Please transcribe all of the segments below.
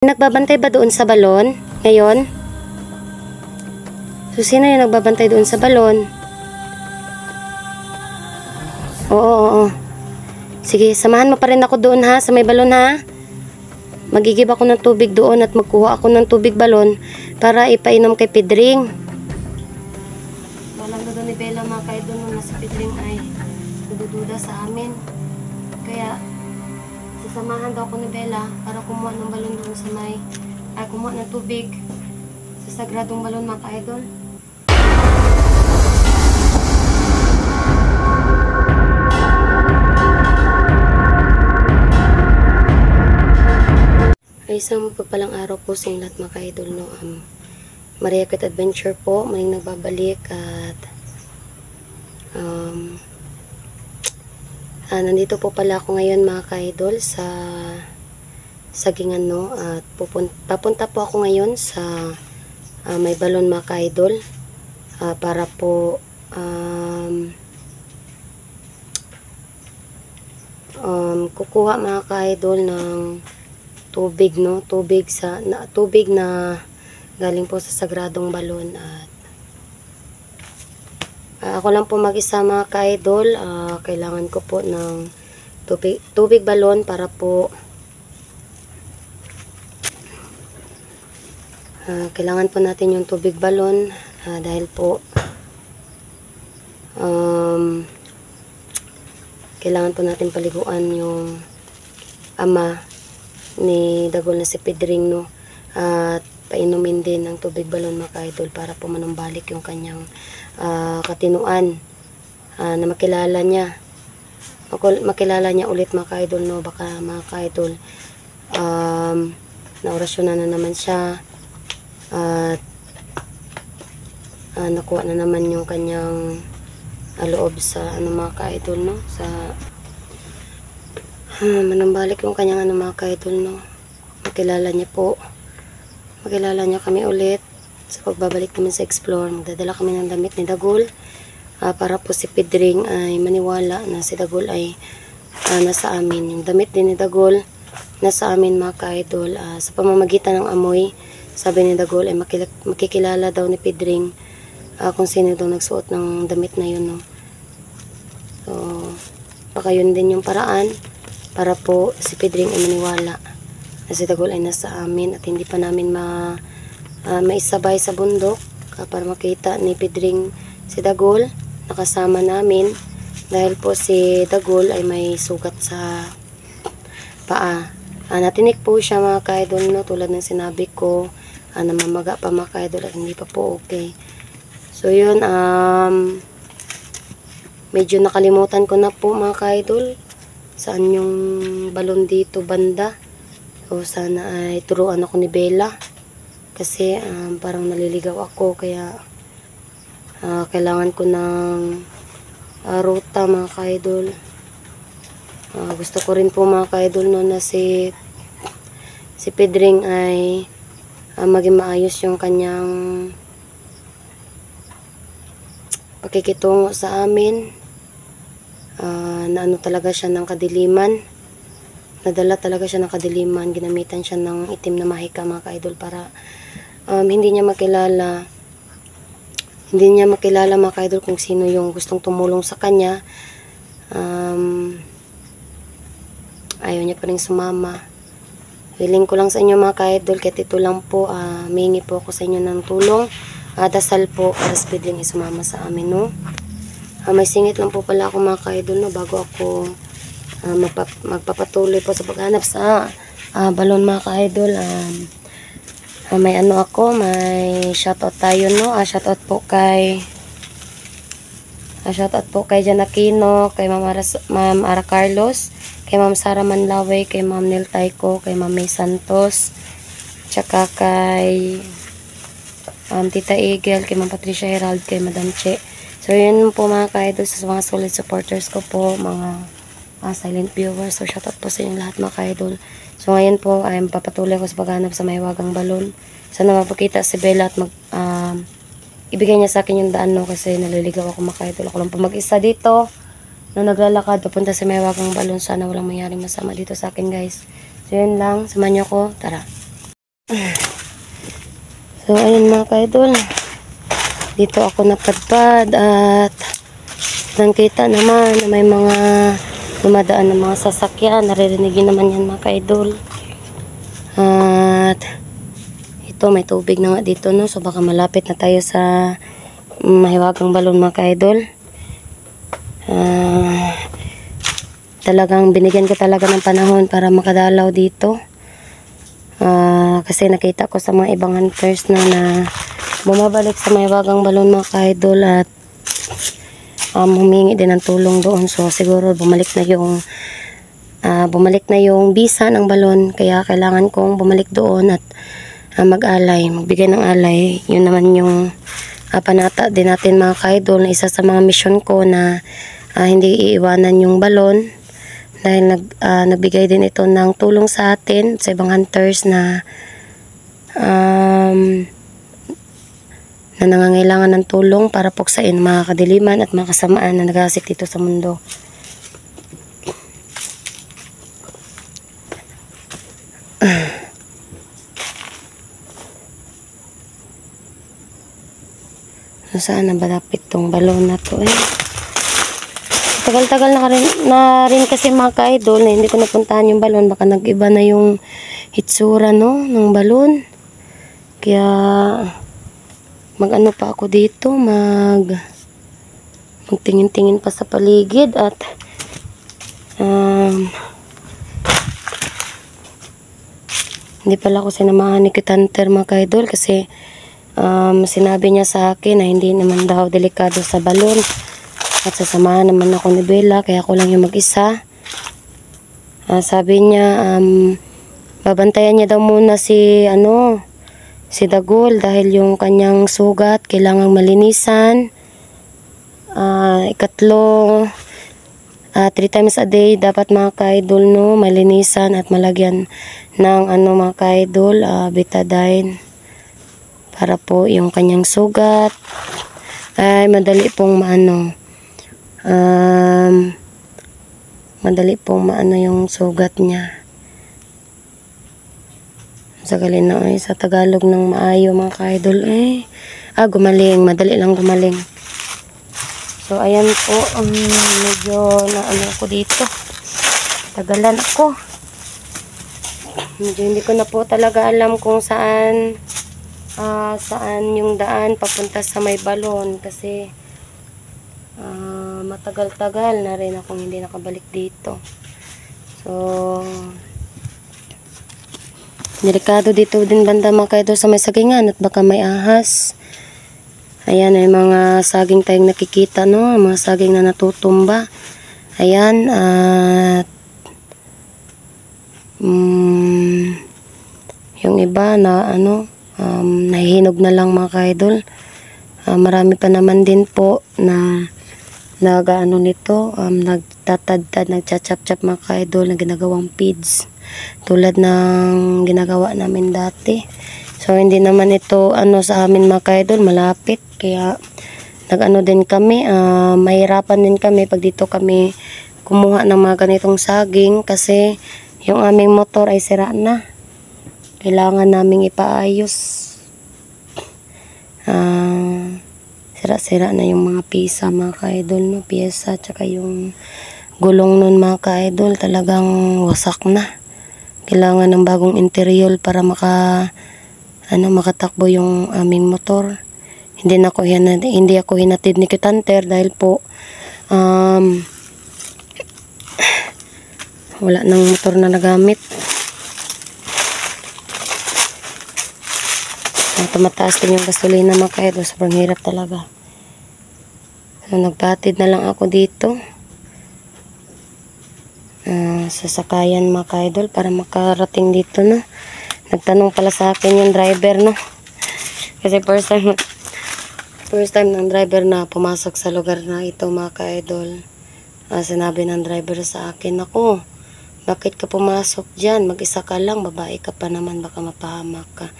Nagbabantay ba doon sa balon ngayon? So, sino yung nagbabantay doon sa balon? Oo. Sige, samahan mo pa rin ako doon ha, sa may balon ha. Magigib ako ng tubig doon at magkuha ako ng tubig balon para ipainom kay Pedring. Walang doon ni Bella mga kaidol na si Pedring ay dududa sa amin. Kaya, sasamahan daw ko ni Bella para kumuha ng balon doon sa may, kumuha ng tubig sa sagradong balon mga kaidol. Ay, isang pagpalang araw po sa lahat mga ka-idol, no? Maria Kit Adventure po, maling nagbabalik at nandito po pala ako ngayon mga ka-idol sa Sagingan, no? At papunta po ako ngayon sa may balon mga ka-idol para po kukuha mga ka-idol ng tubig, no? Tubig na galing po sa sagradong balon. At ako lang po mag-isa mga ka-idol. Kailangan ko po ng tubig balon para po kailangan po natin yung tubig balon dahil po kailangan po natin paliguan yung ama ni Dagol na si Pedring, no? At painumin din ng tubig balon mga ka-idol para po manumbalik yung kanyang katinuan na makilala niya ulit mga ka-idol, no? Baka mga ka-idol naorasyon na naman siya at nakuha na naman yung kanyang loob sa mga ka-idol, no? Sa manumbalik yung kanyang mga ka-idol, no? Makilala niya kami ulit sa pagbabalik namin sa explore. Magdadala kami ng damit ni Dagol para po si Pedring ay maniwala na si Dagol ay nasa amin. Yung damit din ni Dagol nasa amin mga ka-idol. Sa pamamagitan ng amoy, sabi ni Dagol ay makikilala daw ni Pedring kung sino daw nagsuot ng damit na yun, no? So baka yun din yung paraan para po si Pedring ay maniwala na si Dagol ay nasa amin at hindi pa namin maisabay sa bundok para makita ni Pedring si Dagol nakasama namin dahil po si Dagol ay may sugat sa paa. Natinik po siya mga ka-idol, no? Tulad ng sinabi ko, namamaga pa mga ka-idol at hindi pa po okay. So yun, medyo nakalimutan ko na po mga ka-idol saan yung balon dito banda. So sana ay turuan ako ni Bella kasi parang naliligaw ako kaya kailangan ko ng ruta mga ka-idol. Gusto ko rin po mga ka-idol, no, na si Pedring ay maging maayos yung kanyang pakikitungo sa amin. Na talaga siya ng kadiliman. Nadala talaga siya ng kadiliman. Ginamitan siya ng itim na mahika mga ka-idol para hindi niya makilala mga ka-idol kung sino yung gustong tumulong sa kanya. Ayaw niya pa rin sumama. Hiling ko lang sa inyo mga ka-idol, kahit ito lang po, mihingi po ako sa inyo ng tulong. Dasal po para sa Pedring ay sumama sa amin, no? May singit lang po pala ako mga ka-idol, no, bago ako magpapatuloy po sa paghanap sa balon mga ka-idol. May shoutout tayo, no? Shoutout po kay Jan Aquino, kay Ma'am Ara Carlos, kay Ma'am Sara Manlaway, kay Ma'am Nel Taiko, kay Ma'am May Santos, tsaka kay Tita Eagle, kay Ma'am Patricia Herald, kay Madam Che. So yun po mga ka-idol, sa mga solid supporters ko po, mga silent viewers. So shoutout po sa inyo lahat mga ka-idol. So ngayon po ay papatuloy ko sa paghanap sa Mahiwagang balon. Sana mapakita si Bella at ibigay niya sa akin yung daan, no, kasi naliligaw ako mga ka-idol. Ako lang po mag-isa dito na naglalakad papunta sa Mahiwagang balon. Sana walang mangyaring masama dito sa akin guys. So yun lang, samahan niyo ko, tara. So, ayun mga ka-idol. Dito ako napadpad at nakita naman na may mga dumadaan ng mga sasakyan. Naririnigin naman yan mga ka-idol. At ito, may tubig na nga dito, no? So, baka malapit na tayo sa Mahiwagang Balon mga ka-idol. Talagang binigyan ko talaga ng panahon para makadalaw dito. Kasi nakita ko sa mga ibang hunters na bumabalik sa Mahiwagang Balon mga ka-idol at humingi din ng tulong doon. So siguro bumalik na yung bisa ng balon, kaya kailangan kong bumalik doon at mag-alay, magbigay ng alay. Yun naman yung panata din natin mga ka-idol, na isa sa mga mission ko na hindi iiwanan yung balon. Dahil nagbigay din ito ng tulong sa atin, sa ibang hunters na nangangailangan ng tulong para puksain mga kadiliman at mga kasamaan na nagasik dito sa mundo. Saan na balapit tong balon na to eh? Tagal-tagal na rin kasi mga ka-idol na hindi ko napuntahan yung balon. Baka nag-iba na yung hitsura, no, ng balon. Kaya mag-ano pa ako dito, magtingin-tingin pa sa paligid at hindi pala ako sinamahan ni Kitanter mga ka-idol kasi sinabi niya sa akin na hindi naman daw delikado sa balon. At sasamahan naman ako ni Bella, kaya ako lang yung mag-isa. Sabi niya, babantayan niya daw muna si Dagol dahil yung kanyang sugat kailangang malinisan. Ikatlo, 3 times a day dapat mga ka-idol, no, malinisan at malagyan ng mga ka-idol, betadine para po yung kanyang sugat ay madali pong maano yung sugat niya. Sa sa Tagalog ng maayo mga ka-idol gumaling, madali lang gumaling. So ayan po, medyo ako dito, tagalan ako, medyo hindi ko na po talaga alam kung saan yung daan papunta sa may balon kasi matagal-tagal na rin akong hindi nakabalik dito. So delikado dito din banda mga ka-idol sa may sagingan at baka may ahas. Ayan, ay mga saging tayong nakikita, no, mga saging na natutumba. Ayan, at yung iba na nahihinog na lang mga ka-idol. Marami pa naman din po na nagtatadtad, nagchachap-chap mga ka-idol na ginagawang feeds tulad ng ginagawa namin dati. So hindi naman ito sa amin mga ka-idol, malapit, kaya din kami, mahirapan din kami pag dito kami kumuha ng mga ganitong saging kasi yung aming motor ay sira na, kailangan naming ipaayos. Sira-sira na yung mga pisa mga ka-idol, no, piyesa, tsaka yung gulong nun mga ka-idol talagang wasak na. Kailangan ng bagong interior para makatakbo yung aming motor. Hindi ako hinatid ni Kitanter dahil po wala nang motor na nagamit. Tumataas din yung gasolina mga ka-idol, sobrang hirap talaga. So nagpatid na lang ako dito sa sakayan mga ka-idol para makarating dito, no. Nagtanong pala sa akin yung driver, no, kasi first time ng driver na pumasok sa lugar na ito mga ka-idol. Sinabi ng driver sa akin, ako, bakit ka pumasok dyan, mag-isa ka lang, babae ka pa naman, baka mapahamak ka.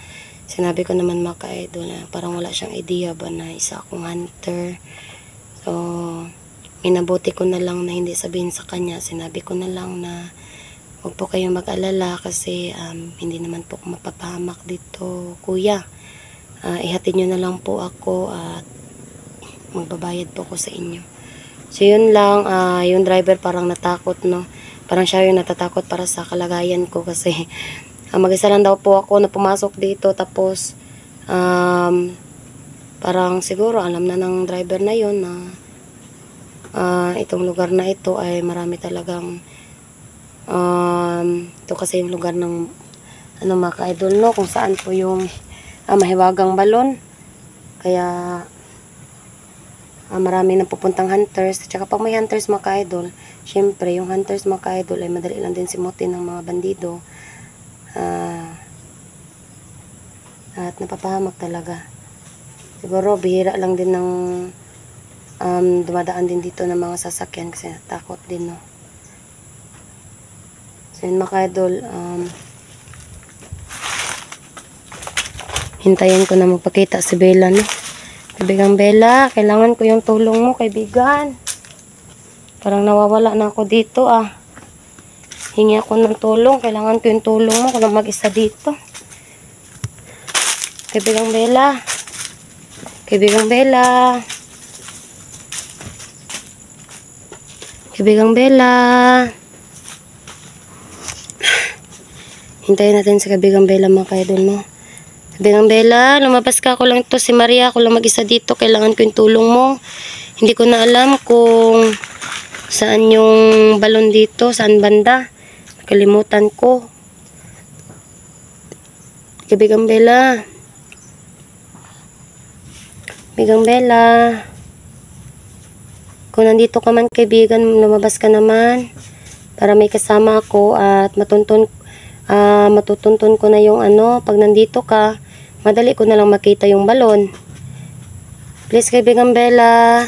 Sinabi ko naman mga ka-idol na parang wala siyang idea ba na isa akong hunter. So minabuti ko na lang na hindi sabihin sa kanya. Sinabi ko na lang na Huwag po kayong mag-alala kasi hindi naman po ako mapapahamak dito, kuya. Ihatid nyo na lang po ako at magbabayad po ako sa inyo. So yun lang, yung driver parang natakot, no? Parang siya yung natatakot para sa kalagayan ko kasi mag-isa lang daw po ako na pumasok dito, tapos parang siguro alam na ng driver na yun na itong lugar na ito ay marami talagang ito kasi yung lugar ng mga ka-idol, no? Kung saan po yung mahiwagang balon. Kaya marami nang pupuntang hunters. At saka pag may hunters mga ka-idol, syempre yung hunters mga ka-idol ay madali lang din simutin ng mga bandido. At napapahamak talaga. Siguro bihira lang din ng dumadaan din dito ng mga sasakyan kasi takot din, no? So yun mga ka-idol, hintayin ko na magpakita si Bella, no? Kaibigang Bella, kailangan ko yung tulong mo, kaibigan. Parang nawawala na ako dito, Hingi ako ng tulong, kailangan ko yung tulong mo, kung mag-isa dito. Kaibigang Bella. Kaibigang Bella. Kaibigang Bella. Hintayin natin sa kaibigang Bella mga ka-idol, no? Kaibigang Bella, lumabas ka, ako lang ito, si Maria, ako lang mag-isa dito, kailangan ko yung tulong mo. Hindi ko na alam kung saan yung balon dito, saan banda. Nakalimutan ko. Kaibigang Bella. Kaibigang Bella. Kung nandito ka man kaibigan, lumabas ka naman para may kasama ako at matutuntun ko na yung pag nandito ka, madali ko na lang makita yung balon. Please, kaibigang Bella.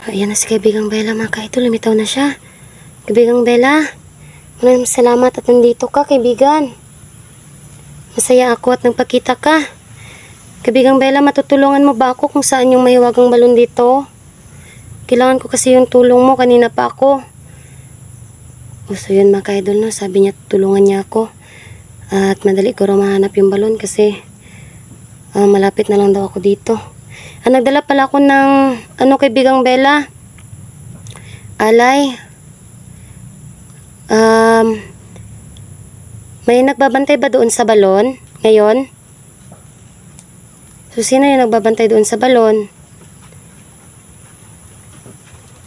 Ayan na si kaibigang Bella mga ka-idol, lumitaw na siya. Kaibigang Bella, maraming salamat at nandito ka, kaibigan. Masaya ako at nagpakita ka. Kaibigang Bella, matutulungan mo ba ako kung saan yung mahiwagang balon dito? Kailangan ko kasi yung tulong mo, kanina pa ako. So yun mga ka-idol, no? Sabi niya tulungan niya ako. At madali ko raw mahanap yung balon kasi malapit na lang daw ako dito. Nagdala pala ako ng kaibigang Bella? Alay. May nagbabantay ba doon sa balon ngayon? So sino yung nagbabantay doon sa balon?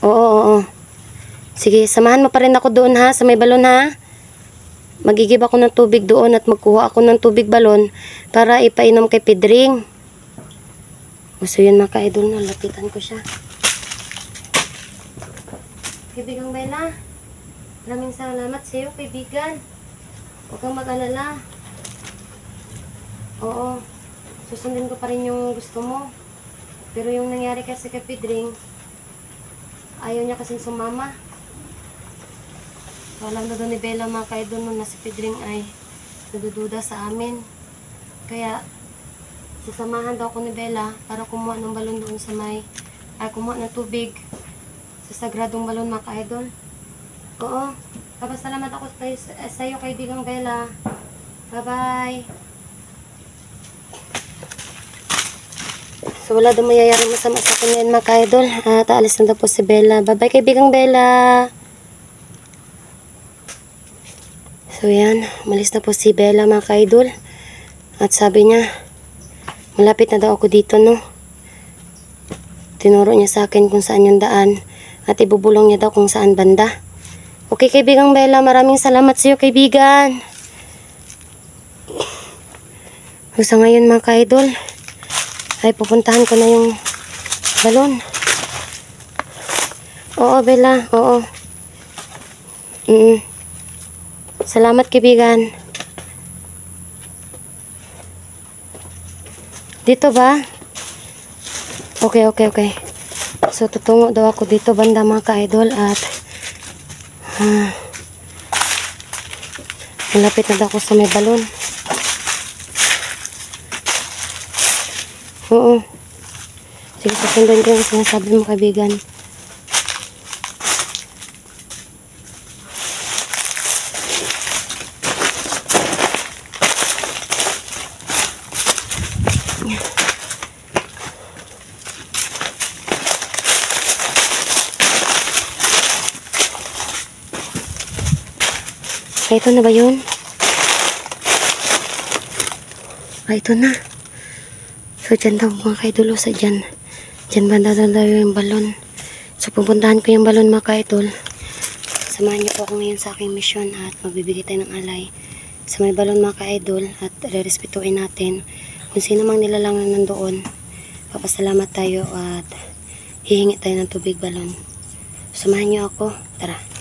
Oo. Sige, samahan mo pa rin ako doon sa may balon Magigib ako ng tubig doon at magkuha ako ng tubig balon para ipainom kay Pedring. So yun mga ka-idol, lapitan ko siya. Kaibigang Bella, maraming salamat sa iyo, kaibigan. Huwag kang mag-alala. Oo, susundin ko pa rin yung gusto mo. Pero yung nangyari kasi kay Pedring, ayaw niya kasing sumama. Alam na doon ni Bella mga ka-idol na si Pedring ay nadududa sa amin. Kaya sasamahan daw ko ni Bella para kumuha ng balon doon sa kumuha ng tubig sa sagradong balon mga ka-idol. Oo, salamat ako sa iyo kaibigang Bella. Bye bye. So wala daw mayayari masama sa akin mga ka-idol. At aalis na daw po si Bella. Bye bye kaibigang Bella. So yan, umalis na po si Bella mga ka-idol. At sabi niya, malapit na daw ako dito, no? Tinuro niya sa akin kung saan yung daan. At ibubulong niya daw kung saan banda. Okay kaibigang Bella, maraming salamat sa iyo kaibigan. So sa ngayon mga ka-idol, ay pupuntahan ko na yung balon. Oo Bella, oo. Salamat kaibigan. Dito ba? Okay. So tutungo daw ako dito banda mga ka-idol at malapit na daw ako sa may balon. Oo. Sige, susundan ko yung sinasabi mo kaibigan. Ay, ito na ba yun? Ay, ito na. So, dyan daw mga ka-idol. Sa dyan. Dyan banda daw yung balon. So, pupuntahan ko yung balon mga ka-idol. Samahan niyo po ako ngayon sa aking mission at magbibigay tayo ng alay sa may balon mga ka-idol at re-respetuin natin kung sino mang nilalang na nandoon. Papasalamat tayo at hihingi tayo ng tubig balon. Samahan niyo ako. Tara.